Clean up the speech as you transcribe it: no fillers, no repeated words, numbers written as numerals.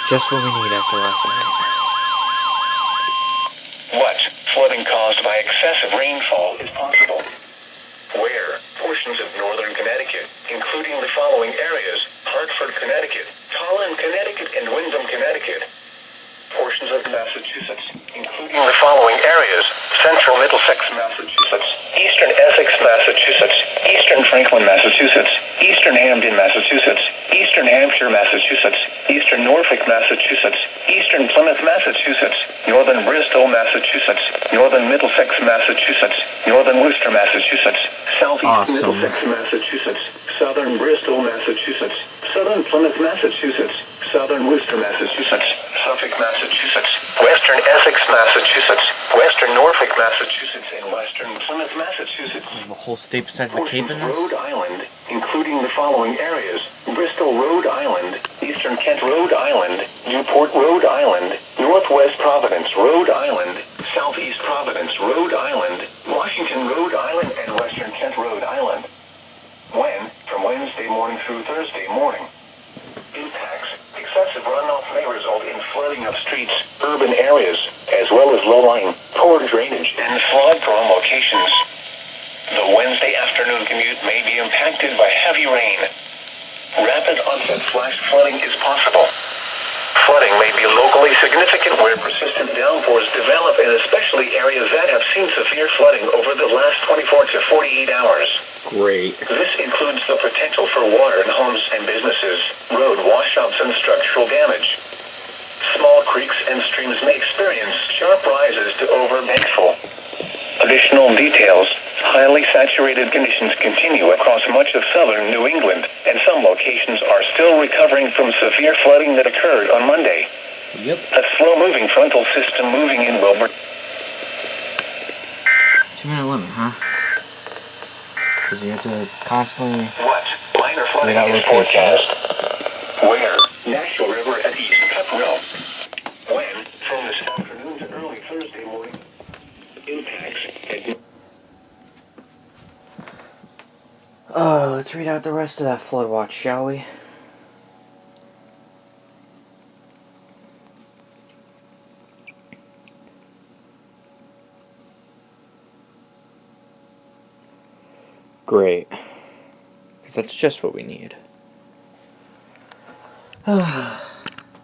Just what we need after last night. What flooding caused by excessive rainfall is possible? Where portions of northern Connecticut, including the following areas: Hartford, Connecticut, Tolland, Connecticut, and Windham, Connecticut. Portions of Massachusetts, including the following areas: central Middlesex, Massachusetts, eastern Essex, Massachusetts, eastern Franklin, Massachusetts, eastern Hampden, Massachusetts, eastern Hampshire, Massachusetts, eastern Norfolk, Massachusetts, eastern Plymouth, Massachusetts, northern Bristol, Massachusetts, northern Middlesex, Massachusetts, northern Worcester, Massachusetts, southeast Middlesex, Massachusetts, southern Bristol, Massachusetts, southern Plymouth, Massachusetts, southern Worcester, Massachusetts, Suffolk, Massachusetts, western Essex, Massachusetts, western Norfolk, Massachusetts, and western Plymouth, Massachusetts. The whole state besides the Cape in this? Rhode Island, including the following areas: Bristol, Rhode Island, eastern Kent, Rhode Island, Newport, Rhode Island, northwest Providence, Rhode Island, southeast Providence, Rhode Island, Washington, Rhode Island, and western Kent, Rhode Island. When? From Wednesday morning through Thursday morning. Impacts: excessive runoff may result in flooding of streets, urban areas, as well as low-lying, poor drainage, and flood-prone locations. The Wednesday afternoon commute may be impacted by heavy rain. Rapid onset flash flooding is possible. Flooding may be locally significant where persistent downpours develop, and especially areas that have seen severe flooding over the last 24 to 48 hours. Great. This includes the potential for water in homes and businesses, road washouts, and structural damage. Small creeks and streams may experience sharp rises to over neck-full. Additional details: highly saturated conditions continue across much of southern New England, and some locations are still recovering from severe flooding that occurred on Monday. Yep. A slow-moving frontal system moving in Wilbur. 2-minute limit, huh? Because you have to constantly What minor flooding read out is locations. forecast? Where? Nashua River at East Pepperell. When? From this afternoon to early Thursday morning. Impacts at... Let's read out the rest of that flood watch, shall we? Great. Because that's just what we need.